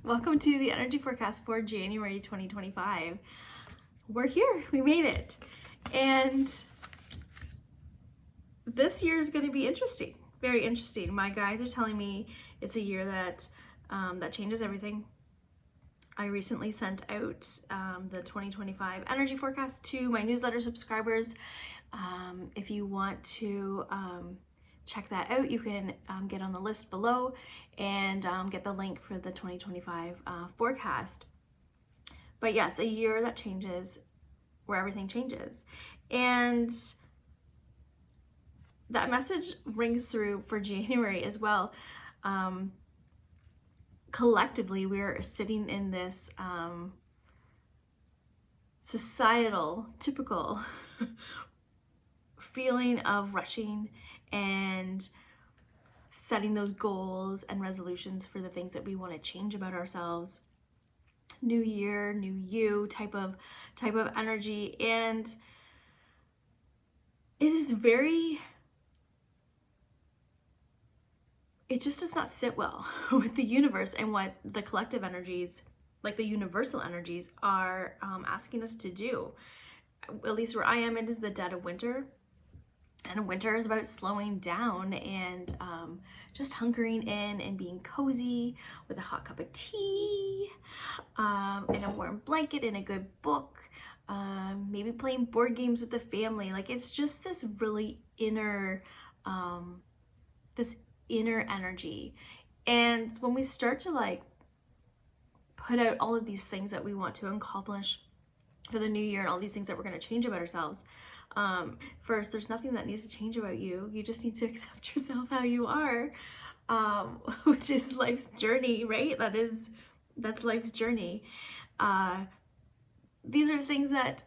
Welcome to the energy forecast for January 2025. We're here, we made it. And this year is going to be interesting, very interesting. My guides are telling me it's a year that changes everything. I recently sent out the 2025 energy forecast to my newsletter subscribers. If you want to check that out, you can get on the list below and get the link for the 2025 forecast. But yes, a year that changes, where everything changes. And that message rings through for January as well. Collectively, we're sitting in this societal, typical feeling of rushing and setting those goals and resolutions for the things that we want to change about ourselves. New year, new you type of energy, and it just does not sit well with the universe and what the collective energies, like the universal energies, are asking us to do. At least where I am, it is the dead of winter. And winter is about slowing down and just hunkering in and being cozy with a hot cup of tea, and a warm blanket and a good book, maybe playing board games with the family. Like, it's just this really inner, energy. And when we start to like put out all of these things that we want to accomplish for the new year and all these things that we're going to change about ourselves, first, there's nothing that needs to change about you. You just need to accept yourself how you are, which is life's journey, right? That's life's journey. These are things that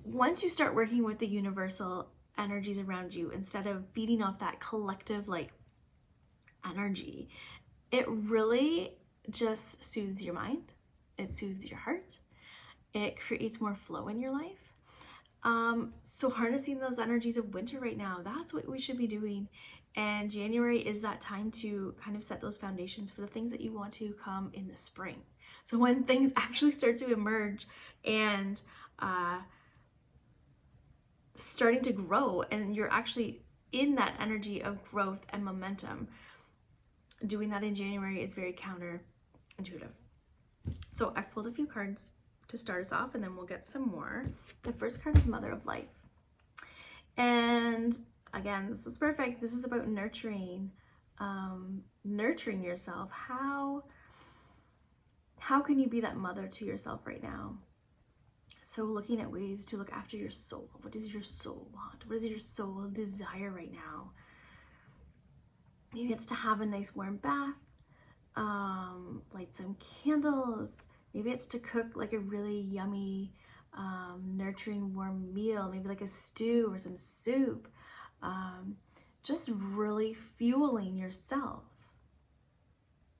once you start working with the universal energies around you, instead of feeding off that collective like energy, it really just soothes your mind. It soothes your heart. It creates more flow in your life. So harnessing those energies of winter right now, that's what we should be doing. And January is that time to kind of set those foundations for the things that you want to come in the spring. So when things actually start to emerge and starting to grow, and you're actually in that energy of growth and momentum, doing that in January is very counterintuitive. So I've pulled a few cards to start us off, and then we'll get some more. The first card is Mother of Life. And again, this is perfect. This is about nurturing, nurturing yourself. How can you be that mother to yourself right now? So looking at ways to look after your soul. What does your soul want? What does your soul desire right now? Maybe it's to have a nice warm bath, light some candles. Maybe it's to cook like a really yummy, nurturing, warm meal, maybe like a stew or some soup. Just really fueling yourself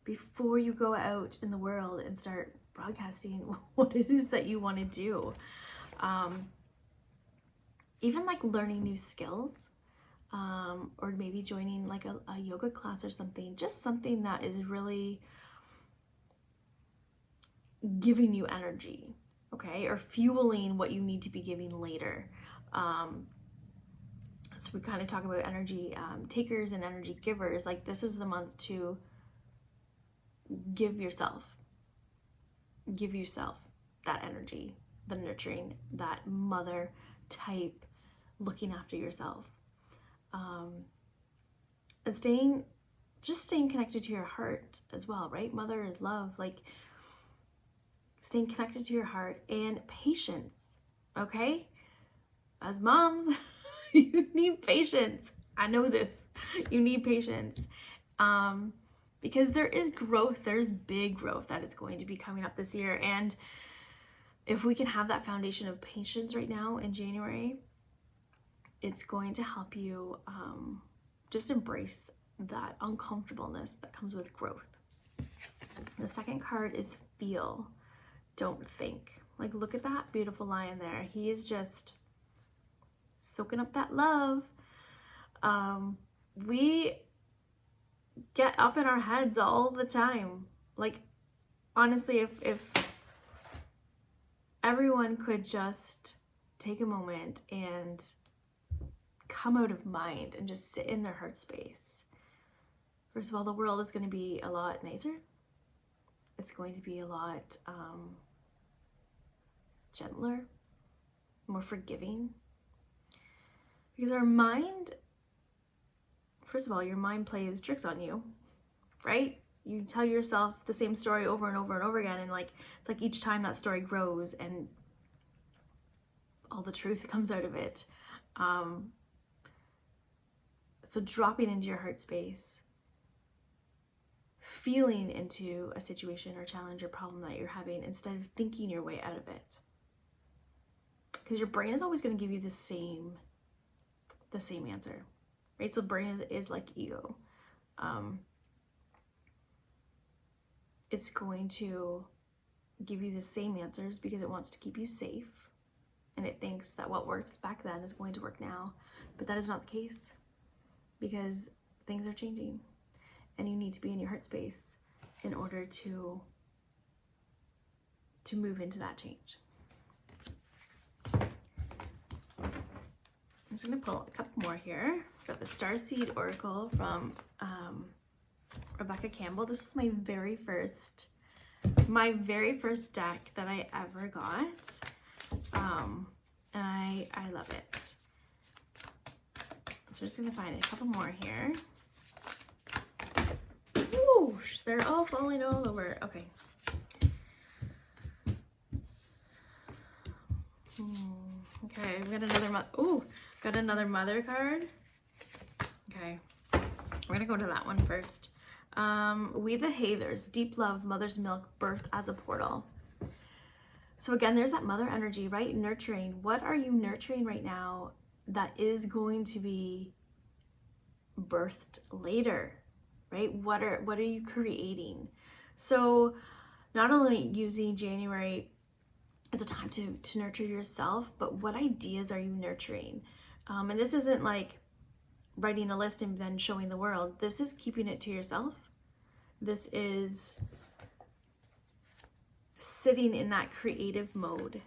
before you go out in the world and start broadcasting what it is that you want to do. Even like learning new skills, or maybe joining like a yoga class or something, just something that is really giving you energy, okay, or fueling what you need to be giving later. So we kind of talk about energy takers and energy givers. Like, this is the month to give yourself that energy, the nurturing, that mother type, looking after yourself, and staying connected to your heart as well, right? Mother is love. Like, staying connected to your heart and patience, okay? As moms, you need patience. I know this. You need patience. Because there is growth, there's big growth that is going to be coming up this year. And if we can have that foundation of patience right now in January, it's going to help you just embrace that uncomfortableness that comes with growth. The second card is Feel. Don't think. Like, look at that beautiful lion there. He is just soaking up that love. We get up in our heads all the time. Like, honestly, if everyone could just take a moment and come out of mind and just sit in their heart space. First of all, the world is going to be a lot nicer. It's going to be a lot gentler, more forgiving. Because our mind, first of all, your mind plays tricks on you, right? You tell yourself the same story over and over and over again, and like it's like each time that story grows and all the truth comes out of it. So dropping into your heart space, feeling into a situation or challenge or problem that you're having instead of thinking your way out of it. Because your brain is always going to give you the same answer, right? So brain is like ego. It's going to give you the same answers because it wants to keep you safe, and it thinks that what worked back then is going to work now, but that is not the case, because things are changing and you need to be in your heart space in order to move into that change. I'm just going to pull a couple more here. I've got the Starseed Oracle from Rebecca Campbell. This is my very first deck that I ever got, and I love it. So we're just gonna find a couple more here. Ooh, they're all falling all over. Okay. Okay, we got another mother card. Okay, we're gonna go to that one first. We the Hathers, deep love, mother's milk, birth as a portal. So again, there's that mother energy, right? Nurturing. What are you nurturing right now that is going to be birthed later, right? What are you creating? So not only using January as a time to nurture yourself, but what ideas are you nurturing? And this isn't like writing a list and then showing the world. This is keeping it to yourself. This is sitting in that creative mode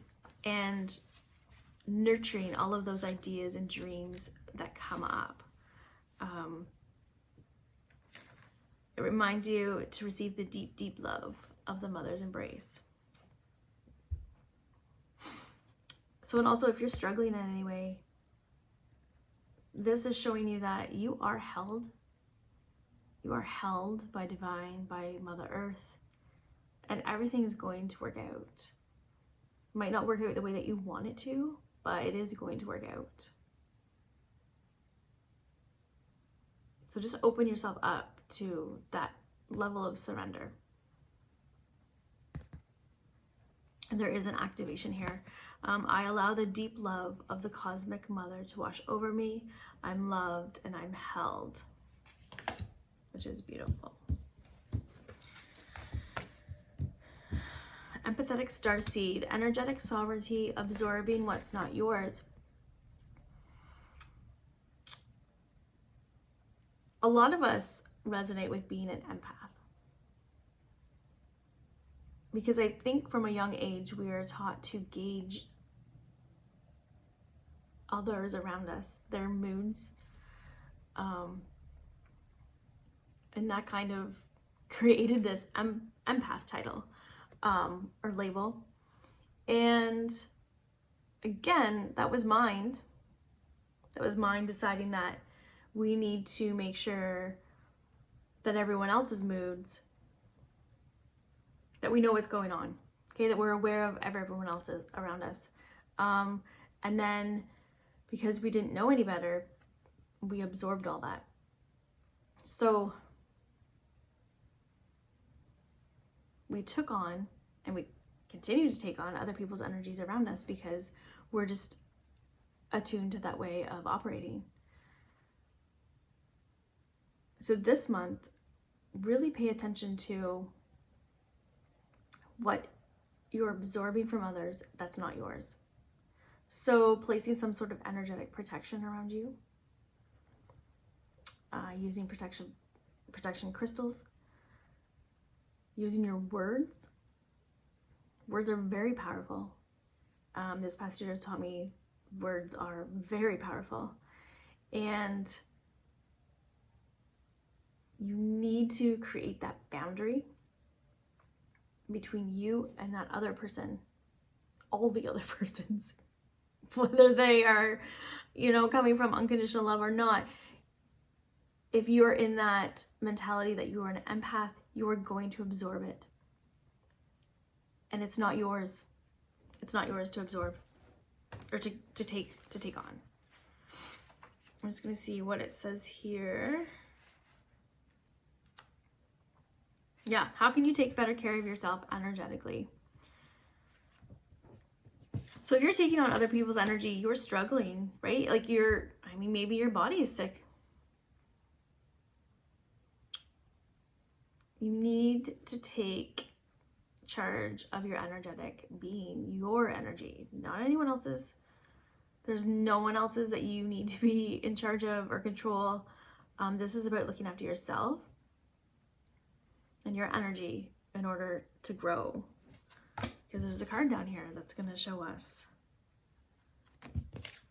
and nurturing all of those ideas and dreams that come up. It reminds you to receive the deep, deep love of the mother's embrace. So, and also if you're struggling in any way, this is showing you that you are held. You are held by divine, by Mother Earth, and everything is going to work out. It might not work out the way that you want it to, but it is going to work out. So just open yourself up to that level of surrender. And there is an activation here. I allow the deep love of the cosmic mother to wash over me. I'm loved and I'm held, which is beautiful. Empathetic starseed, energetic sovereignty, absorbing what's not yours. A lot of us resonate with being an empath, because I think from a young age we are taught to gauge others around us, their moods, and that kind of created this empath title or label. And again, that was mind. That was mind deciding that we need to make sure that everyone else's moods, that we know what's going on, okay, that we're aware of everyone else around us. And then because we didn't know any better, we absorbed all that. So we took on, and we continue to take on, other people's energies around us because we're just attuned to that way of operating. So this month, really pay attention to what you're absorbing from others that's not yours. So placing some sort of energetic protection around you, using protection protection crystals, using your words. Words are very powerful. This past year has taught me words are very powerful. And you need to create that boundary between you and that other person, all the other persons, whether they are, you know, coming from unconditional love or not. If you are in that mentality that you are an empath, you are going to absorb it. And it's not yours. It's not yours to absorb or to take on. I'm just going to see what it says here. Yeah, how can you take better care of yourself energetically? So if you're taking on other people's energy, you're struggling, right? Like maybe your body is sick. You need to take charge of your energetic being, your energy, not anyone else's. There's no one else's that you need to be in charge of or control. This is about looking after yourself and your energy in order to grow. Because there's a card down here that's going to show us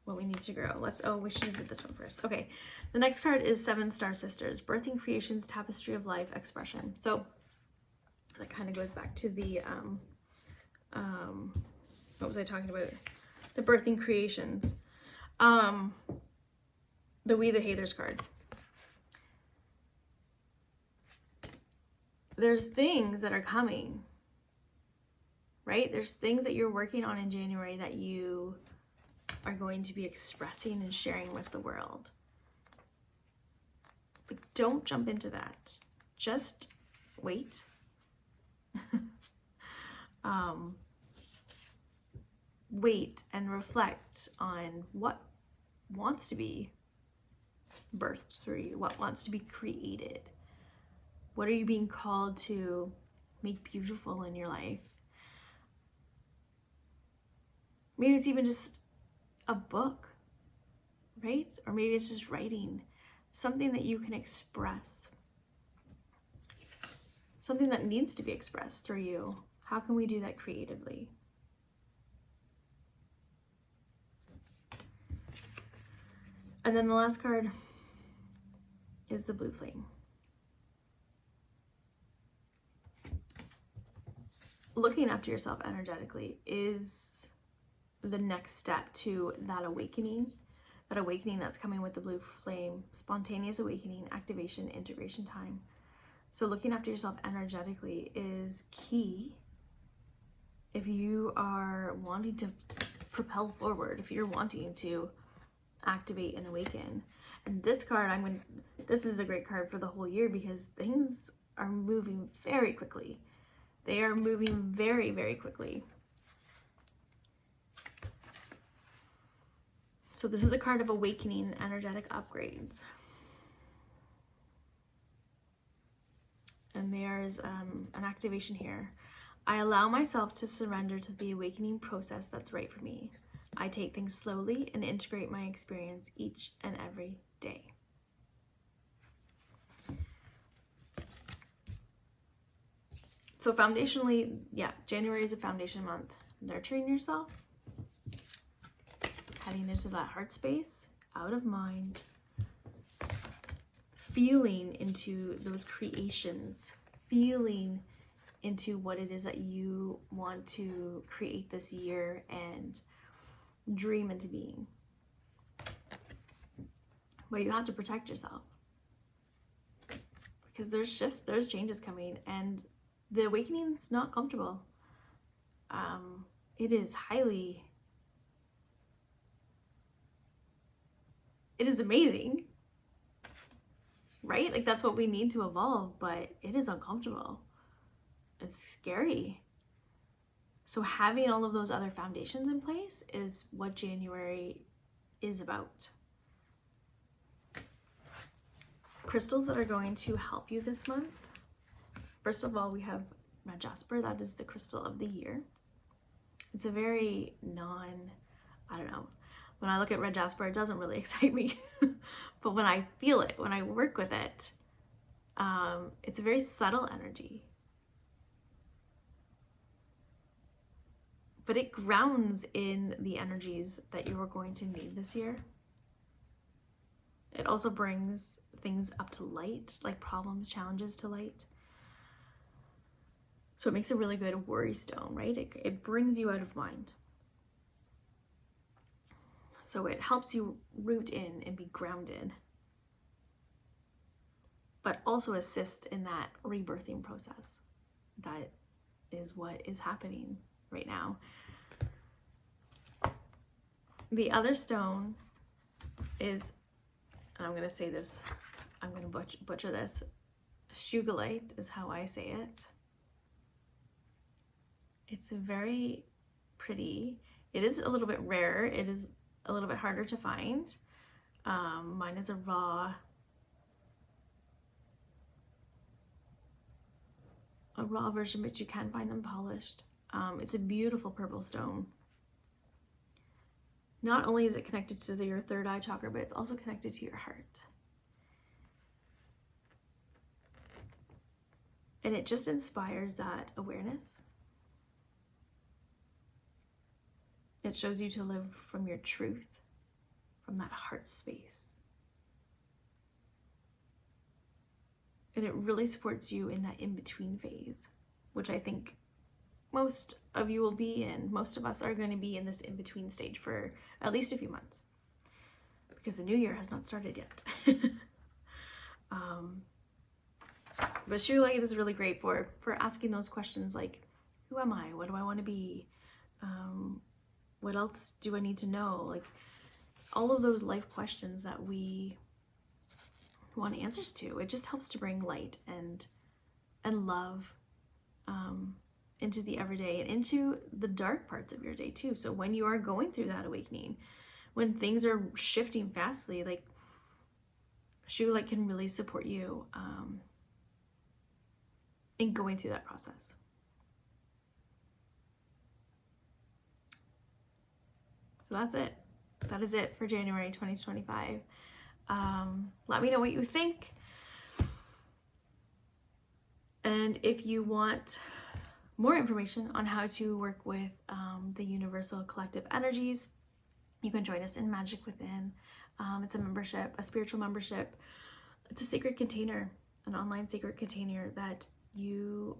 what we need to grow. We should have did this one first. Okay, the next card is 7 Star Sisters, Birthing Creations, Tapestry of Life, Expression. So that kind of goes back to the, what was I talking about? The Birthing Creations. The We the Haters card. There's things that are coming, right? There's things that you're working on in January that you are going to be expressing and sharing with the world. But don't jump into that. Just wait. Wait and reflect on what wants to be birthed through you, what wants to be created. What are you being called to make beautiful in your life? Maybe it's even just a book, right? Or maybe it's just writing, something that you can express, something that needs to be expressed through you. How can we do that creatively? And then the last card is the Blue Flame. Looking after yourself energetically is the next step to that awakening that's coming with the Blue Flame, spontaneous awakening, activation, integration time. So looking after yourself energetically is key if you are wanting to propel forward, if you're wanting to activate and awaken. And this card, this is a great card for the whole year because things are moving very quickly. They are moving very, very quickly. So this is a card of awakening, energetic upgrades. And there's an activation here. I allow myself to surrender to the awakening process that's right for me. I take things slowly and integrate my experience each and every day. So foundationally, yeah, January is a foundation month. Nurturing yourself, heading into that heart space, out of mind, feeling into those creations, feeling into what it is that you want to create this year and dream into being. But you have to protect yourself because there's shifts, there's changes coming, and the awakening's not comfortable. It is it is amazing, right? Like that's what we need to evolve, but it is uncomfortable. It's scary. So having all of those other foundations in place is what January is about. Crystals that are going to help you this month. First of all, we have red jasper. That is the crystal of the year. It's a very I don't know. When I look at red jasper, it doesn't really excite me. But when I feel it, when I work with it, It's a very subtle energy, but it grounds in the energies that you are going to need this year. It also brings things up to light, like problems, challenges to light. So it makes a really good worry stone, right? It brings you out of mind. So it helps you root in and be grounded, but also assists in that rebirthing process. That is what is happening right now. The other stone is, and I'm going to say this, I'm going to butcher this, Shugalite is how I say it. It's very pretty. It is a little bit rare. It is a little bit harder to find. Mine is a raw version, but you can find them polished. It's a beautiful purple stone. Not only is it connected to your third eye chakra, but it's also connected to your heart. And it just inspires that awareness. It shows you to live from your truth, from that heart space. And it really supports you in that in-between phase, which I think most of you will be in. Most of us are going to be in this in-between stage for at least a few months, because the new year has not started yet. But Shugalite is really great for asking those questions like, who am I? What do I want to be? What else do I need to know? Like all of those life questions that we want answers to. It just helps to bring light and love into the everyday and into the dark parts of your day too. So when you are going through that awakening, when things are shifting fastly, like Shugalite can really support you in going through that process. So that's it. That is it for January 2025. Let me know what you think. And if you want more information on how to work with the universal collective energies, you can join us in Magic Within. It's a membership, a spiritual membership. It's a sacred container, an online sacred container that you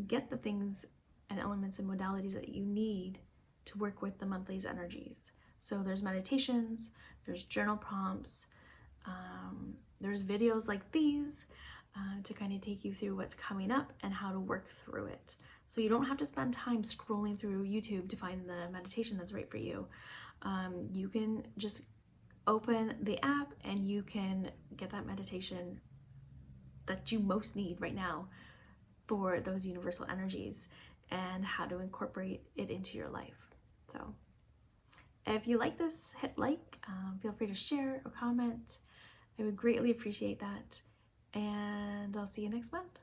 get the things and elements and modalities that you need to work with the monthly's energies. So there's meditations, there's journal prompts, there's videos like these to kind of take you through what's coming up and how to work through it. So you don't have to spend time scrolling through YouTube to find the meditation that's right for you. You can just open the app and you can get that meditation that you most need right now for those universal energies and how to incorporate it into your life. So if you like this, hit like, feel free to share or comment. I would greatly appreciate that. And I'll see you next month.